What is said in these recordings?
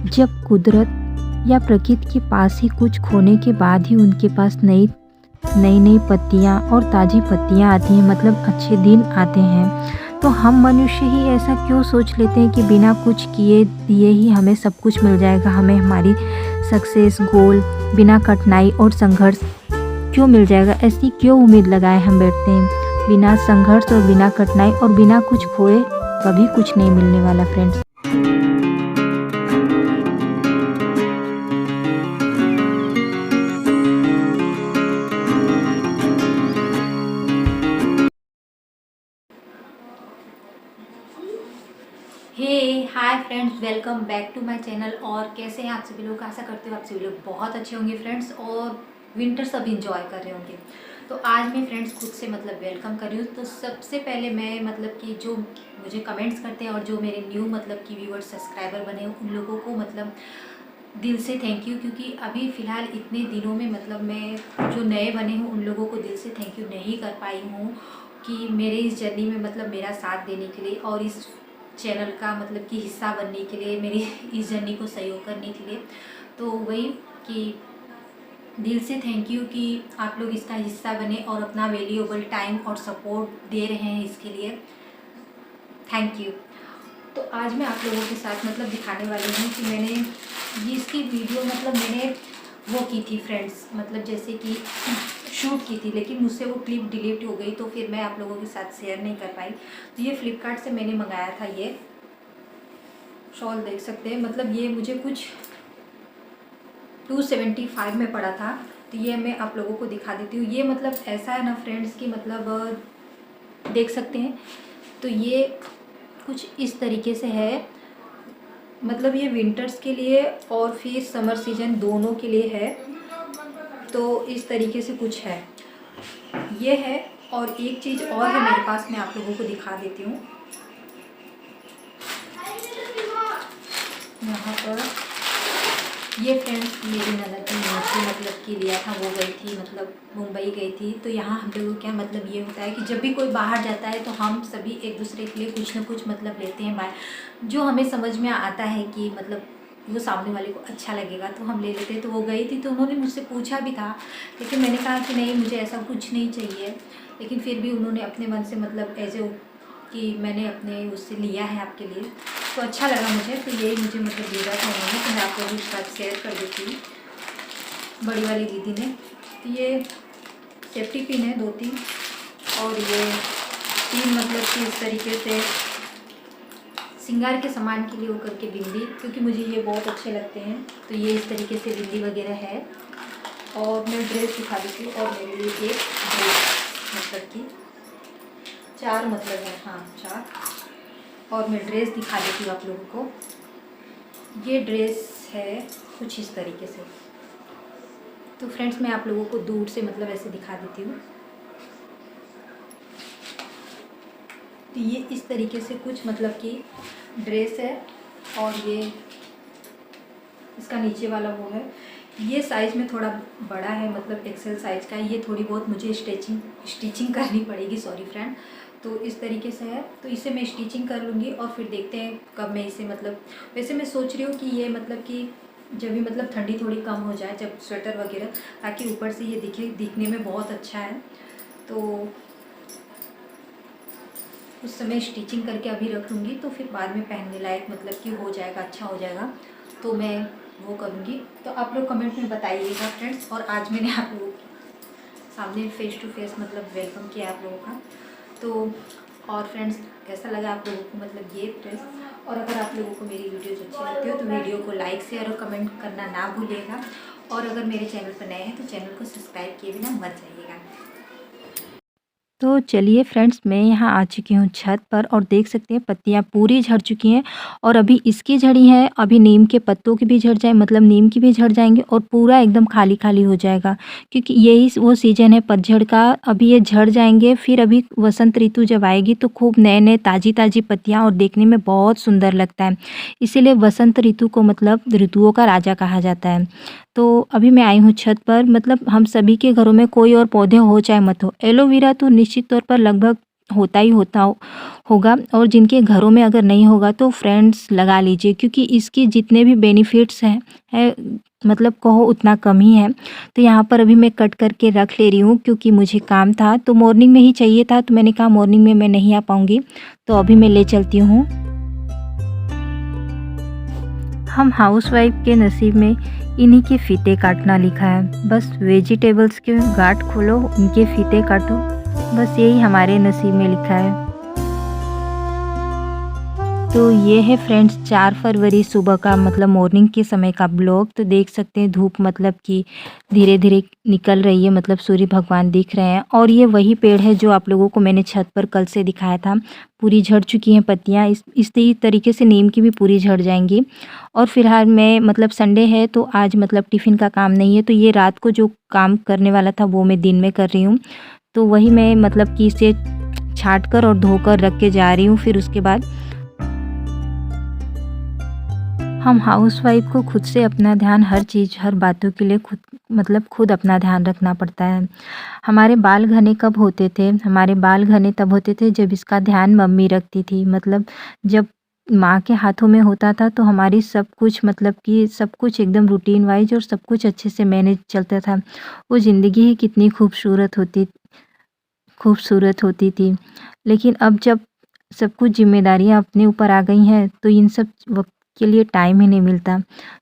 जब कुदरत या प्रकृति के पास ही कुछ खोने के बाद ही उनके पास नई नई नई पत्तियाँ और ताज़ी पत्तियाँ आती हैं, मतलब अच्छे दिन आते हैं। तो हम मनुष्य ही ऐसा क्यों सोच लेते हैं कि बिना कुछ किए दिए ही हमें सब कुछ मिल जाएगा, हमें हमारी सक्सेस गोल बिना कठिनाई और संघर्ष क्यों मिल जाएगा, ऐसी क्यों उम्मीद लगाए हम बैठते हैं। बिना संघर्ष और बिना कठिनाई और बिना कुछ खोए कभी कुछ नहीं मिलने वाला friends. Hi friends, welcome back to my channel. और कैसे हैं आप सभी लोग? आशा करते हो आप सभी लोग बहुत अच्छे होंगे फ्रेंड्स, और विंटर सब इंजॉय कर रहे होंगे। तो आज मैं फ्रेंड्स खुद से वेलकम कर रही हूँ। तो सबसे पहले मैं कि जो मुझे कमेंट्स करते हैं और जो मेरे न्यू कि व्यूअर्स सब्सक्राइबर बने उन लोगों को दिल से थैंक यू, क्योंकि अभी फ़िलहाल इतने दिनों में मैं जो नए बने हूँ उन लोगों को दिल से थैंक यू नहीं कर पाई हूँ कि मेरे इस जर्नी में मेरा साथ देने के लिए और इस चैनल का कि हिस्सा बनने के लिए, मेरी इस जर्नी को सहयोग करने के लिए। तो वही कि दिल से थैंक यू कि आप लोग इसका हिस्सा बने और अपना वैल्यूएबल टाइम और सपोर्ट दे रहे हैं, इसके लिए थैंक यू। तो आज मैं आप लोगों के साथ दिखाने वाली हूँ कि मैंने ये इसकी वीडियो मैंने वो की थी फ्रेंड्स, जैसे कि शूट की थी, लेकिन मुझसे वो क्लिप डिलीट हो गई, तो फिर मैं आप लोगों के साथ शेयर नहीं कर पाई। तो ये फ्लिपकार्ट से मैंने मंगाया था, ये शॉल देख सकते हैं। ये मुझे कुछ 275 में पड़ा था। तो ये मैं आप लोगों को दिखा देती हूँ। ये ऐसा है ना फ्रेंड्स कि देख सकते हैं। तो ये कुछ इस तरीके से है, ये विंटर्स के लिए और फिर समर सीजन दोनों के लिए है। तो इस तरीके से कुछ है, ये है। और एक चीज़ और है मेरे पास, मैं आप लोगों को दिखा देती हूँ। यहाँ पर ये फ्रेंड्स मेरी ननद ने कि लिया था, वो गई थी मुंबई गई थी। तो यहाँ हम लोगों को क्या ये होता है कि जब भी कोई बाहर जाता है तो हम सभी एक दूसरे के लिए कुछ ना कुछ लेते हैं बाहर, जो हमें समझ में आता है कि वो सामने वाले को अच्छा लगेगा तो हम ले लेते हैं। तो वो गई थी, तो उन्होंने मुझसे पूछा भी था, लेकिन मैंने कहा कि नहीं, मुझे ऐसा कुछ नहीं चाहिए। लेकिन फिर भी उन्होंने अपने मन से एज ए कि मैंने अपने उससे लिया है आपके लिए, तो अच्छा लगा मुझे। तो यही मुझे भेजा था उन्होंने, तो मैं आप लोगों के साथ शेयर कर देती हूँ, बड़ी वाली दीदी ने। तो ये सेफ्टी पिन है 2-3, और ये 3 कि इस तरीके से श्रृंगार के सामान के लिए वो करके बिंदी, क्योंकि मुझे ये बहुत अच्छे लगते हैं। तो ये इस तरीके से बिंदी वगैरह है। और मैं ड्रेस दिखा देती हूँ, और मेरे लिए एक ड्रेस कि 4 है, हाँ 4। और मैं ड्रेस दिखा देती हूँ आप लोगों को। ये ड्रेस है कुछ इस तरीके से। तो फ्रेंड्स मैं आप लोगों को दूर से ऐसे दिखा देती हूँ। तो ये इस तरीके से कुछ कि ड्रेस है, और ये इसका नीचे वाला वो है। ये साइज़ में थोड़ा बड़ा है, एक्सेल साइज़ का। ये थोड़ी बहुत मुझे स्टिचिंग करनी पड़ेगी, सॉरी फ्रेंड। तो इस तरीके से है, तो इसे मैं स्टिचिंग कर लूँगी, और फिर देखते हैं कब मैं इसे वैसे मैं सोच रही हूँ कि ये कि जब भी ठंडी थोड़ी कम हो जाए, जब स्वेटर वगैरह, ताकि ऊपर से ये दिखने में बहुत अच्छा है। तो उस समय स्टिचिंग करके अभी रख लूँगी, तो फिर बाद में पहनने लायक कि हो जाएगा, अच्छा हो जाएगा, तो मैं वो करूँगी। तो आप लोग कमेंट में बताइएगा फ्रेंड्स। और आज मैंने आप लोगों के सामने फेस टू फेस वेलकम किया आप लोगों का। तो और फ्रेंड्स कैसा लगा आप लोगों को ये ड्रेस? और अगर आप लोगों को मेरी वीडियोज़ अच्छी लगती हो तो वीडियो को लाइक, शेयर और कमेंट करना ना भूलिएगा। और अगर मेरे चैनल पर नए हैं तो चैनल को सब्सक्राइब किए बिना मत जाइएगा। तो चलिए फ्रेंड्स, मैं यहाँ आ चुकी हूँ छत पर, और देख सकते हैं पत्तियाँ पूरी झड़ चुकी हैं। और अभी इसकी झड़ी है, अभी नीम के पत्तों की भी झड़ जाए, नीम की भी झड़ जाएंगे, और पूरा एकदम खाली खाली हो जाएगा, क्योंकि यही वो सीजन है पतझड़ का। अभी ये झड़ जाएंगे, फिर अभी वसंत ऋतु जब आएगी तो खूब नए नए ताज़ी ताज़ी पत्तियाँ, और देखने में बहुत सुंदर लगता है। इसीलिए वसंत ऋतु को ऋतुओं का राजा कहा जाता है। तो अभी मैं आई हूँ छत पर। हम सभी के घरों में कोई और पौधे हो चाहे मत हो, एलोवेरा तो निश्चित तौर पर लगभग होता ही होगा, और जिनके घरों में अगर नहीं होगा तो फ्रेंड्स लगा लीजिए, क्योंकि इसके जितने भी बेनिफिट्स हैं मतलब कहो उतना कम ही है। तो यहाँ पर अभी मैं कट करके रख ले रही हूँ, क्योंकि मुझे काम था तो मॉर्निंग में ही चाहिए था, तो मैंने कहा मॉर्निंग में मैं नहीं आ पाऊँगी, तो अभी मैं ले चलती हूँ। हम हाउसवाइफ के नसीब में इन्हीं के फीते काटना लिखा है। बस वेजिटेबल्स के गांठ खोलो, उनके फीते काटो, बस यही हमारे नसीब में लिखा है। तो ये है फ्रेंड्स 4 फरवरी सुबह का मतलब मॉर्निंग के समय का ब्लॉग। तो देख सकते हैं धूप मतलब कि धीरे धीरे निकल रही है, मतलब सूर्य भगवान दिख रहे हैं। और ये वही पेड़ है जो आप लोगों को मैंने छत पर कल से दिखाया था, पूरी झड़ चुकी हैं पत्तियां। इस तरीके से नीम की भी पूरी झड़ जाएंगी। और फिलहाल मैं मतलब संडे है तो आज मतलब टिफ़िन का काम नहीं है, तो ये रात को जो काम करने वाला था वो मैं दिन में कर रही हूँ। तो वही मैं मतलब कि इसे छाँट कर और धोकर रख के जा रही हूँ। फिर उसके बाद हम हाउसवाइफ को खुद से अपना ध्यान हर चीज़ हर बातों के लिए खुद अपना ध्यान रखना पड़ता है। हमारे बाल घने कब होते थे? हमारे बाल घने तब होते थे जब इसका ध्यान मम्मी रखती थी। मतलब जब माँ के हाथों में होता था तो हमारी सब कुछ मतलब कि सब कुछ एकदम रूटीन वाइज और सब कुछ अच्छे से मैनेज चलता था। वो ज़िंदगी ही कितनी खूबसूरत होती थी। लेकिन अब जब सब कुछ ज़िम्मेदारियाँ अपने ऊपर आ गई हैं तो इन सब वक़्त के लिए टाइम ही नहीं मिलता।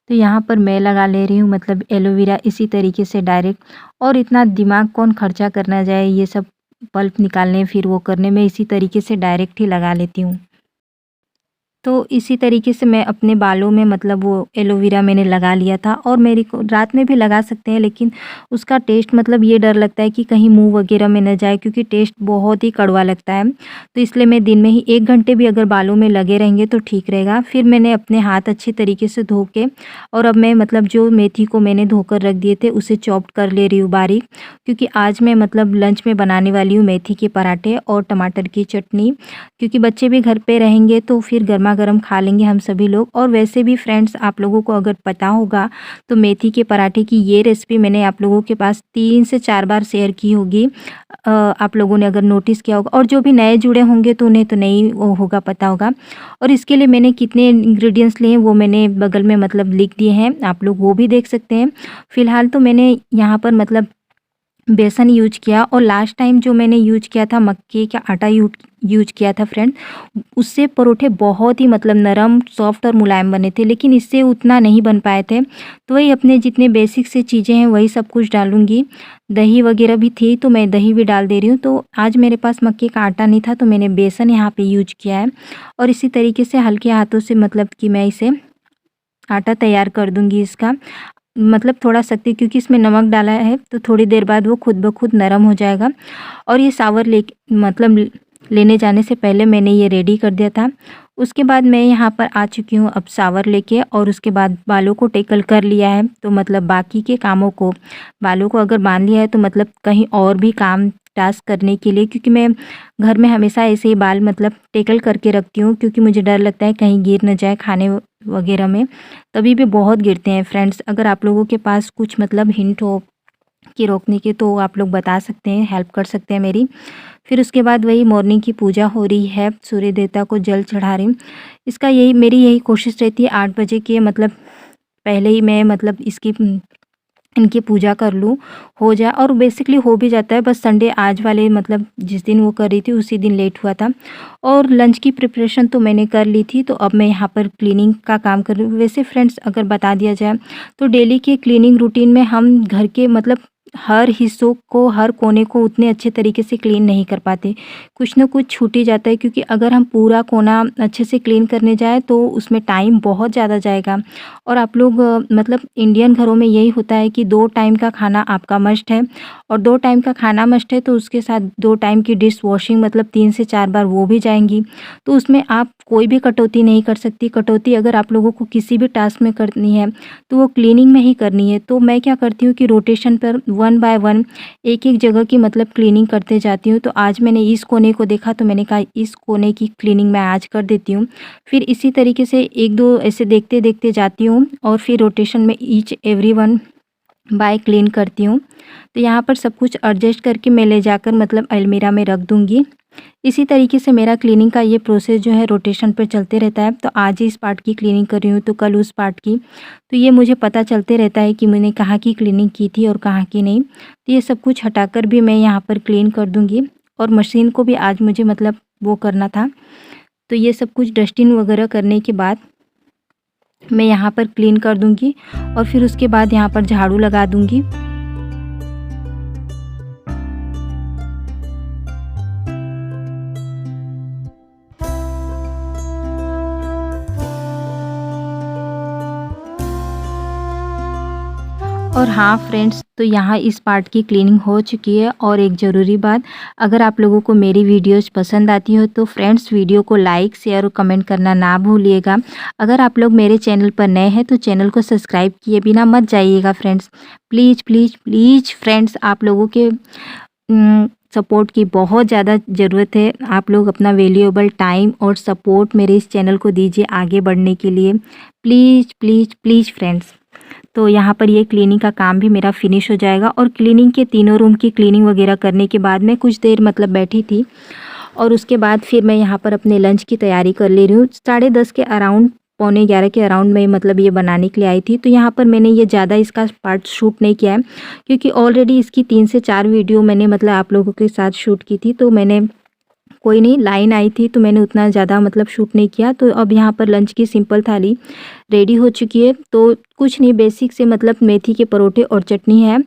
तो यहाँ पर मैं लगा ले रही हूँ मतलब एलोवेरा इसी तरीके से डायरेक्ट, और इतना दिमाग कौन खर्चा करना जाए ये सब पल्प निकालने फिर वो करने में, इसी तरीके से डायरेक्ट ही लगा लेती हूँ। तो इसी तरीके से मैं अपने बालों में मतलब वो एलोवेरा मैंने लगा लिया था, और मेरे को रात में भी लगा सकते हैं, लेकिन उसका टेस्ट मतलब ये डर लगता है कि कहीं मुंह वगैरह में न जाए, क्योंकि टेस्ट बहुत ही कड़वा लगता है। तो इसलिए मैं दिन में ही 1 घंटे भी अगर बालों में लगे रहेंगे तो ठीक रहेगा। फिर मैंने अपने हाथ अच्छी तरीके से धो के, और अब मैं मतलब जो मेथी को मैंने धोकर रख दिए थे उसे चॉप्ड कर ले रही हूँ बारीक, क्योंकि आज मैं मतलब लंच में बनाने वाली हूँ मेथी के पराठे और टमाटर की चटनी, क्योंकि बच्चे भी घर पे रहेंगे तो फिर गर्मा गर्म खा लेंगे हम सभी लोग। और वैसे भी फ्रेंड्स आप लोगों को अगर पता होगा तो मेथी के पराठे की ये रेसिपी मैंने आप लोगों के पास 3 से 4 बार शेयर की होगी। आप लोगों ने अगर नोटिस किया होगा, और जो भी नए जुड़े होंगे तो उन्हें तो नहीं वो होगा पता होगा। और इसके लिए मैंने कितने इंग्रेडिएंट्स लिए हैं वो मैंने बगल में मतलब लिख दिए हैं, आप लोग वो भी देख सकते हैं। फ़िलहाल तो मैंने यहाँ पर मतलब बेसन यूज किया, और लास्ट टाइम जो मैंने यूज किया था मक्के का आटा यूज किया था फ्रेंड, उससे परोठे बहुत ही मतलब नरम सॉफ्ट और मुलायम बने थे, लेकिन इससे उतना नहीं बन पाए थे। तो वही अपने जितने बेसिक से चीज़ें हैं वही सब कुछ डालूंगी। दही वगैरह भी थी तो मैं दही भी डाल दे रही हूँ। तो आज मेरे पास मक्के का आटा नहीं था तो मैंने बेसन यहाँ पे यूज किया है, और इसी तरीके से हल्के हाथों से मतलब कि मैं इसे आटा तैयार कर दूंगी इसका। मतलब थोड़ा सख्ती, क्योंकि इसमें नमक डाला है तो थोड़ी देर बाद वो खुद ब खुद नरम हो जाएगा। और ये सावर मतलब लेने जाने से पहले मैंने ये रेडी कर दिया था। उसके बाद मैं यहाँ पर आ चुकी हूँ अब सावर लेके, और उसके बाद बालों को टेकल कर लिया है। तो मतलब बाकी के कामों को, बालों को अगर बांध लिया है तो मतलब कहीं और भी काम टास्क करने के लिए, क्योंकि मैं घर में हमेशा ऐसे ही बाल मतलब टेकल करके रखती हूँ, क्योंकि मुझे डर लगता है कहीं गिर न जाए खाने वगैरह में। कभी भी बहुत गिरते हैं फ्रेंड्स। अगर आप लोगों के पास कुछ मतलब हिंट हो कि रोकने के तो आप लोग बता सकते हैं, हेल्प कर सकते हैं मेरी। फिर उसके बाद वही मॉर्निंग की पूजा हो रही है, सूर्य देवता को जल चढ़ा रही हूँ। इसका मेरी यही कोशिश रहती है 8 बजे के मतलब पहले ही मैं मतलब इनकी पूजा कर लूँ, हो जाए, और बेसिकली हो भी जाता है। बस संडे आज वाले मतलब जिस दिन वो कर रही थी उसी दिन लेट हुआ था। और लंच की प्रिपरेशन तो मैंने कर ली थी, तो अब मैं यहाँ पर क्लीनिंग का काम कर रही हूँ। वैसे फ्रेंड्स अगर बता दिया जाए तो डेली के क्लीनिंग रूटीन में हम घर के मतलब हर हिस्सों को, हर कोने को उतने अच्छे तरीके से क्लीन नहीं कर पाते, कुछ ना कुछ छूट ही जाता है। क्योंकि अगर हम पूरा कोना अच्छे से क्लीन करने जाए तो उसमें टाइम बहुत ज़्यादा जाएगा। और आप लोग मतलब इंडियन घरों में यही होता है कि 2 टाइम का खाना आपका मस्ट है, और 2 टाइम का खाना मस्ट है तो उसके साथ 2 टाइम की डिश वॉशिंग मतलब 3 से 4 बार वो भी जाएंगी। तो उसमें आप कोई भी कटौती नहीं कर सकती। कटौती अगर आप लोगों को किसी भी टास्क में करनी है तो वो क्लीनिंग में ही करनी है। तो मैं क्या करती हूँ कि रोटेशन पर 1 बाय 1 एक जगह की मतलब क्लीनिंग करते जाती हूँ। तो आज मैंने इस कोने को देखा तो मैंने कहा इस कोने की क्लीनिंग मैं आज कर देती हूँ। फिर इसी तरीके से 1-2 ऐसे देखते देखते जाती हूँ, और फिर रोटेशन में each every one by clean करती हूँ। तो यहाँ पर सब कुछ एडजस्ट करके मैं ले जाकर मतलब अलमीरा में रख दूँगी। इसी तरीके से मेरा क्लीनिंग का ये प्रोसेस जो है रोटेशन पर चलते रहता है। तो आज इस पार्ट की क्लीनिंग कर रही हूँ तो कल उस पार्ट की, तो ये मुझे पता चलते रहता है कि मैंने कहाँ की क्लीनिंग की थी और कहाँ की नहीं। तो ये सब कुछ हटाकर भी मैं यहाँ पर क्लीन कर दूँगी और मशीन को भी आज मुझे मतलब वो करना था। तो ये सब कुछ डस्टिंग वगैरह करने के बाद मैं यहाँ पर क्लीन कर दूँगी और फिर उसके बाद यहाँ पर झाड़ू लगा दूँगी। और हाँ फ्रेंड्स, तो यहाँ इस पार्ट की क्लीनिंग हो चुकी है। और एक ज़रूरी बात, अगर आप लोगों को मेरी वीडियोज़ पसंद आती हो तो फ्रेंड्स वीडियो को लाइक शेयर और कमेंट करना ना भूलिएगा। अगर आप लोग मेरे चैनल पर नए हैं तो चैनल को सब्सक्राइब किए बिना मत जाइएगा friends. Please please please friends, आप लोगों के सपोर्ट की बहुत ज़्यादा ज़रूरत है। आप लोग अपना वैल्यूएबल टाइम और सपोर्ट मेरे इस चैनल को दीजिए आगे बढ़ने के लिए। Please please please friends. तो यहाँ पर ये क्लीनिंग का काम भी मेरा फिनिश हो जाएगा। और क्लीनिंग के तीनों रूम की क्लीनिंग वगैरह करने के बाद मैं कुछ देर मतलब बैठी थी और उसके बाद फिर मैं यहाँ पर अपने लंच की तैयारी कर ले रही हूँ। 10:30 के अराउंड, 10:45 के अराउंड मैं मतलब ये बनाने के लिए आई थी। तो यहाँ पर मैंने ये ज़्यादा इसका पार्ट शूट नहीं किया है क्योंकि ऑलरेडी इसकी 3 से 4 वीडियो मैंने मतलब आप लोगों के साथ शूट की थी। तो मैंने कोई नहीं, लाइन आई थी तो मैंने उतना ज़्यादा मतलब शूट नहीं किया। तो अब यहाँ पर लंच की सिंपल थाली रेडी हो चुकी है। तो कुछ नहीं, बेसिक से मतलब मेथी के परोठे और चटनी है।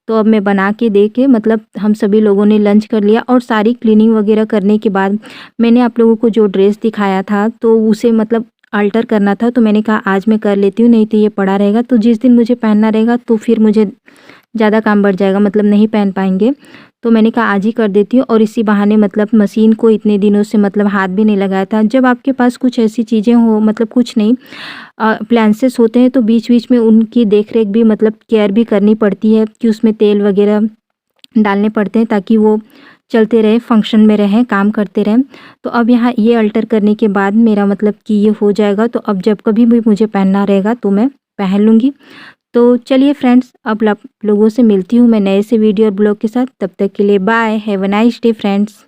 तो अब मैं बना के दे के मतलब हम सभी लोगों ने लंच कर लिया। और सारी क्लीनिंग वगैरह करने के बाद मैंने आप लोगों को जो ड्रेस दिखाया था तो उसे मतलब अल्टर करना था। तो मैंने कहा आज मैं कर लेती हूँ, नहीं तो ये पड़ा रहेगा। तो जिस दिन मुझे पहनना रहेगा तो फिर मुझे ज़्यादा काम बढ़ जाएगा, मतलब नहीं पहन पाएंगे। तो मैंने कहा आज ही कर देती हूँ। और इसी बहाने मतलब मशीन को इतने दिनों से मतलब हाथ भी नहीं लगाया था। जब आपके पास कुछ ऐसी चीज़ें हो, मतलब कुछ नहीं अप्लायंसेस होते हैं तो बीच बीच में उनकी देख रेख भी मतलब केयर भी करनी पड़ती है कि उसमें तेल वगैरह डालने पड़ते हैं ताकि वो चलते रहे, फंक्शन में रहें, काम करते रहें। तो अब यहाँ ये अल्टर करने के बाद मेरा मतलब कि ये हो जाएगा। तो अब जब कभी भी मुझे पहनना रहेगा तो मैं पहन लूँगी। तो चलिए फ्रेंड्स, अब लोगों से मिलती हूँ मैं नए से वीडियो और ब्लॉग के साथ। तब तक के लिए bye, have a nice day friends.